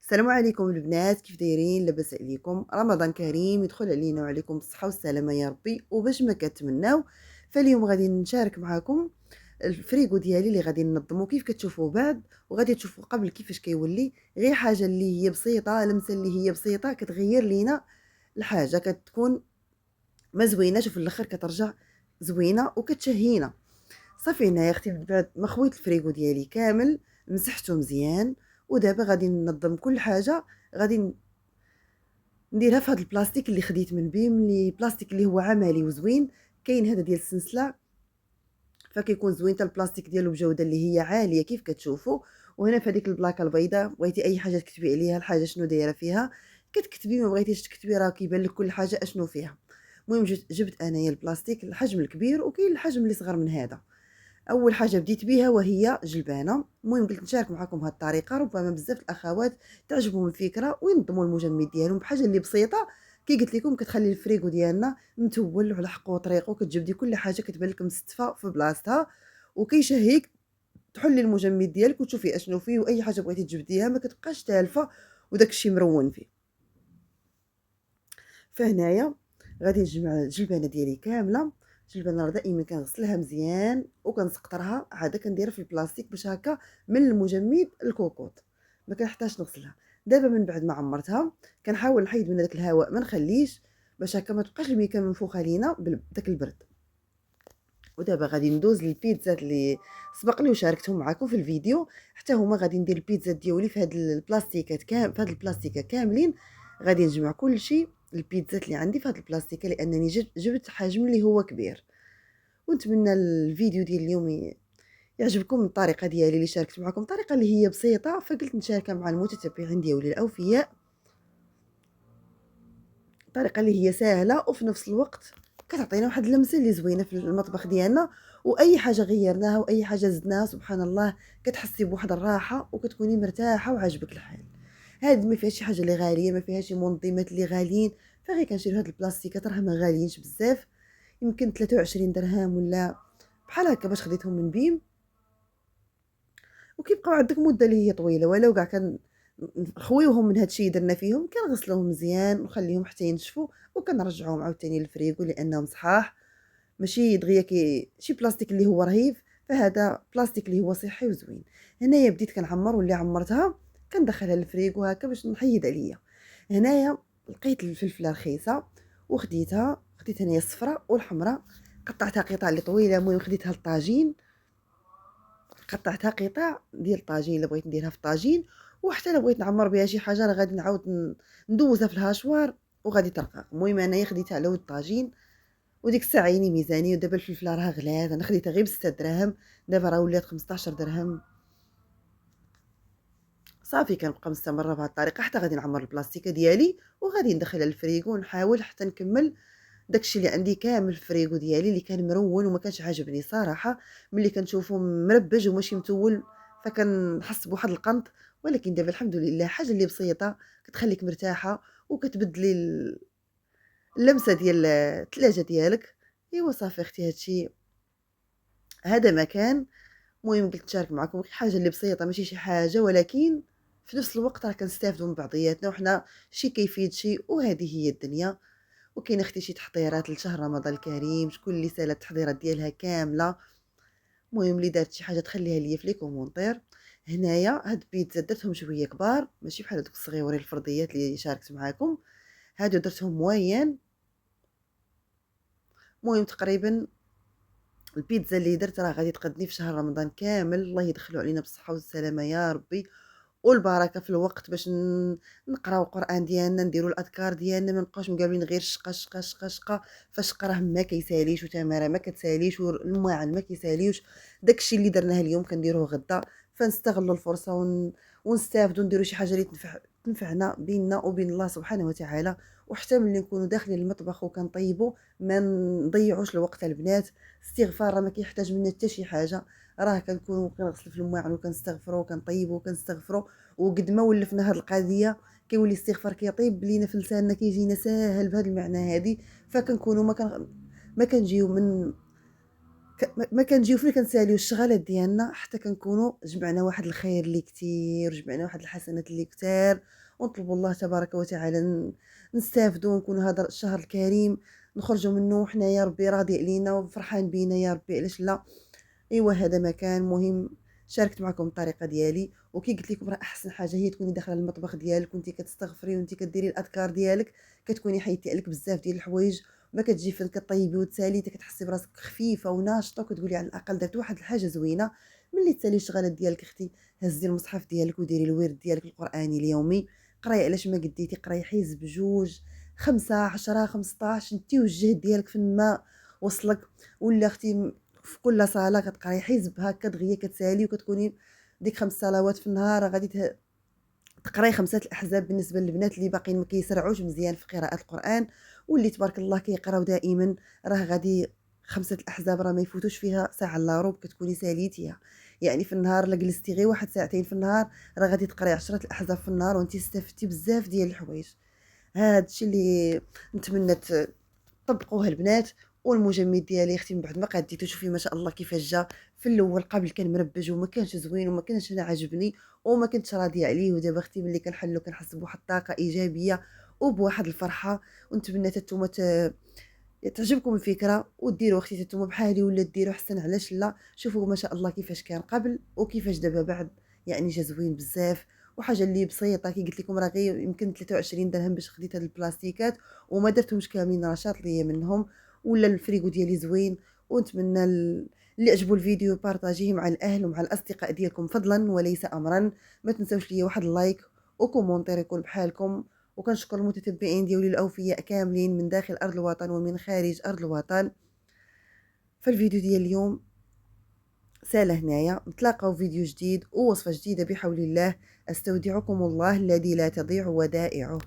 السلام عليكم البنات، كيف دايرين؟ لاباس عليكم؟ رمضان كريم يدخل علينا وعليكم بالصحه والسلامه يا ربي. وباش ما كتمناو، فاليوم غادي نشارك معكم الفريغو ديالي اللي غادي ننظمو كيف كتشوفوا بعد، وغادي تشوفوا قبل كيفاش كيولي. غير حاجه اللي هي بسيطه، لمسه اللي هي بسيطه كتغير لينا الحاجه، كتكون ما زويناش وفي الاخر كترجع زوينه وكتشهينا. صافي هنايا اختي بعد ما خويت الفريغو ديالي كامل، مسحته مزيان. ودابا غادي ننظم كل حاجه. غادي نديرها في هذا البلاستيك اللي خديت من بيم، اللي بلاستيك اللي هو عملي وزوين. كاين هذا ديال السنسله، فكيكون زوين حتى البلاستيك ديالو بجوده اللي هي عاليه كيف كتشوفوا. وهنا في هذيك البلاكه البيضاء، بغيتي اي حاجه تكتبي عليها الحاجه شنو دايره فيها كتكتبي، ما بغيتيش تكتبي راه كيبان لك كل حاجه اشنو فيها. المهم جبت انايا البلاستيك الحجم الكبير، وكاين الحجم اللي صغر من هذا. اول حاجه بديت بها وهي جلبانه. المهم قلت نشارك معكم هذه الطريقه، ربما بزاف الاخوات تعجبهم الفكره وينظموا المجمد ديالهم بحاجه اللي بسيطه. كي قلت لكم كتخلي الفريغو ديالنا متول وعلى حقه وطريقه، كتجبدي كل حاجه كتبان لك مستفه في بلاصتها، وكيشهيك تحلي المجمد ديالك وتشوفي اشنو فيه، واي حاجه بغيتي تجبديها ما كتبقاش تالفه وداك الشيء مرون فيه. فهنايا غادي نجمع الجلبانه ديالي كامله. الجلبانه راه دائما كنغسلها مزيان وكنسقطرها، عاد كنديرها في البلاستيك باش هكا من المجمد الكوكوط ما كنحتاجش نغسلها. دابا من بعد ما عمرتها كنحاول نحيد من داك الهواء، ما نخليش باش هكا ما تبقاش الميكا منفوخه لينا بداك البرد. ودابا غادي ندوز للبيتزات اللي سبق لي وشاركتهم معكم في الفيديو. حتى هما غادي ندير البيتزات ديالي في هاد البلاستيكات في هاد البلاستيكه كاملين. غادي نجمع كل شيء البيتزات اللي عندي في هاد البلاستيكه، لانني جبت حجم اللي هو كبير. ونتمنى الفيديو ديال اليوم يعجبكم الطريقه ديالي اللي شاركت معكم، طريقه اللي هي بسيطه فقلت نشاركها مع المتتبعين ديالي الاوفياء. طريقه اللي هي سهله وفي نفس الوقت كتعطينا واحد اللمسه اللي زوينه في المطبخ ديالنا. واي حاجه غيرناها واي حاجه زدناها سبحان الله كتحسي بواحد الراحه وكتكوني مرتاحه وعاجبك الحال. هاد ما فيهاش شي حاجه اللي غاليه، ما فيهاش شي منظمات اللي غاليين. فغير كنشري هاد البلاستيكات راه ما غاليينش بزاف، يمكن 23 درهم ولا بحال هكا باش خديتهم من بيم. وكيبقاو عندك مده اللي هي طويله، ولو كاع نخويوهم من هادشي درنا فيهم كنغسلوهم مزيان ونخليهم حتى ينشفوا، وكنرجعوهم عاوتاني للفريغو لانهم صحاح. ماشي دغيا شي بلاستيك اللي هو رهيب، فهذا بلاستيك اللي هو صحي وزوين. هنايا بديت كنعمر واللي عمرتها كندخلها للفريغو هكا باش نحيد عليا. هنايا لقيت الفلفله رخيصه وخديتها، خديت هنايا الصفراء والحمراء، قطعتها قطع اللي طويله. المهم خديتها للطاجين، قطعتها قطع ديال الطاجين الا بغيت نديرها في الطاجين. وحتى الا بغيت نعمر بها شي حاجه راه غادي نعاود ندوزها في الهاشوار وغادي ترقق. المهم انايا خديتها على ود الطاجين، وديك الساعه عيني ميزانيه. ودابا الفلفله راه غلات، انا خديتها غير ب6 دراهم، دابا راه ولات 15 درهم. صافي كنبقى مستمره بهذه الطريقه حتى غادي نعمر البلاستيكه ديالي وغادي ندخلها للفريغو، ونحاول حتى نكمل داكشي اللي عندي كامل في الفريغو ديالي اللي كان مرون وما كانش عاجبني صراحه. ملي كنشوفو مربج وماشي متول فكنحس بواحد القنط. ولكن دابا الحمد لله حاجه اللي بسيطه كتخليك مرتاحه وكتبدلي اللمسه ديال الثلاجه ديالك. ايوا صافي اختي هادشي هذا ما كان. المهم قلت نشارك معكم غير حاجه اللي بسيطه، ماشي شي حاجه، ولكن في نفس الوقت راه كنستافدوا من بعضياتنا وحنا شي كيفيد شي، وهذه هي الدنيا. وكاين اختي شي تحضيرات لشهر رمضان الكريم، شكون اللي سالا التحضيرات ديالها كامله. المهم اللي دارت شي حاجه تخليها ليا في لي كومونتير. هنايا هاد البيتزا درتهم شويه كبار، ماشي بحال هذوك الصغيورين الفرديات اللي شاركت معاكم. هادو درتهم موين. المهم تقريبا البيتزا اللي درت راه غادي تقدني في شهر رمضان كامل. الله يدخلوا علينا بالصحه والسلامه يا ربي، والبركه في الوقت باش نقراو القران ديالنا، نديروا الاذكار ديالنا، ما نبقاوش مقابلين غير شقه شقه شقه شقه. فالشقه راه ما كيساليش، وتماره ما كتساليش، والماعن ما كيساليوش. داكشي اللي درناه اليوم كنديروه غدا. فنستغلوا الفرصه ونستافدوا نديروا شي حاجه اللي تنفعنا بيننا وبين الله سبحانه وتعالى. وحتى ملي نكونوا داخلين المطبخ وكنطيبوا ما نضيعوش الوقت البنات. استغفار راه ما كيحتاج منا حتى شي حاجه، راه كنكونوا كنغسلوا في الماعن وكنستغفروا وكنطيبوا وكنستغفروا. وقد ما ولفنا هاد القضيه كيولي الاستغفار كيطيب لينا في لساننا، كيجينا ساهل بهذا المعنى هذه. فكنكونوا ما كنجيو من ما كنجيو فين كنساليو الشغالات ديالنا حتى كنكونوا جمعنا واحد الخير اللي كتير، جمعنا واحد الحسنات اللي كتار، ونطلبوا الله تبارك وتعالى نستافدوا ونكونوا هذا الشهر الكريم نخرجوا منه وحنايا ربي راضي علينا وفرحان بينا يا ربي، علاش لا. ايوا هذا ما كان مهم. شاركت معكم الطريقه ديالي، وكي قلت لكم راه احسن حاجه هي تكوني داخله المطبخ ديالك وانت كتستغفري وانت كديري الاذكار ديالك، كتكوني حيدتي عليك بزاف ديال الحوايج، ما كتجي فين كطيبي وتسالي حتى كتحسي براسك خفيفه وناشطه وكتقولي على الاقل درت واحد الحاجه زوينه. ملي تسالي الشغالات ديالك اختي، هزي المصحف ديالك وديري الورد ديالك القراني اليومي، قراي علاش ما قديتي، قراي حزب جوج 5 10 15، انتي والجهد ديالك فين ما وصلك. ولا اختي في كل صلاة كتقراي حزب هكا دغيا كتسالي وكتكوني ديك 5 صلوات في النهار غادي تقراي 5 الأحزاب بالنسبة للبنات اللي باقيين ما كيسرعوش مزيان في قراءة القرآن، واللي تبارك الله كيقراو دائما راه غادي 5 الأحزاب راه ما يفوتوش فيها ساعة إلا ربع كتكوني ساليتيها. يعني في النهار إلا جلستي غير واحد ساعتين في النهار راه غادي تقراي 10 الأحزاب في النهار وأنتِ استفدتي بزاف ديال الحوايج. هذا الشيء اللي نتمنى طبقوها البنات. والمجمد ديالي اختي من بعد ما قاديتو شوفي ما شاء الله كيفاش جا. في الاول قبل كان مربج وما كانش زوين وما كانش انا عاجبني وما كنتش راضيه عليه، ودابا اختي ملي كنحلو كنحس بواحد الطاقه ايجابيه وبواحد الفرحه. ونتمنى حتى نتوما تعجبكم الفكره وديروا اختي حتى نتوما بحالي ولا ديروا حسن، علاش لا. شوفوا ما شاء الله كيفاش كان قبل وكيفاش دابا بعد، يعني جا زوين بزاف. وحاجه اللي بسيطه كي قلت لكم راه غير يمكن 23 درهم باش خديت هاد البلاستيكات وما درتهمش كاملين، رشاط ليا منهم. ولا الفريغو ديالي زوين. ونتمنى اللي عجبو الفيديو بارطاجيه مع الاهل ومع الاصدقاء ديالكم فضلا وليس امرا. ما تنساوش ليا واحد اللايك وكومونتير يكون بحالكم. وكنشكر المتتبعين ديالي الاوفياء كاملين من داخل ارض الوطن ومن خارج ارض الوطن. فالفيديو ديال اليوم سال هنايا، نتلاقاو فيديو جديد ووصفه جديده بحول الله. استودعكم الله الذي لا تضيع ودائعه.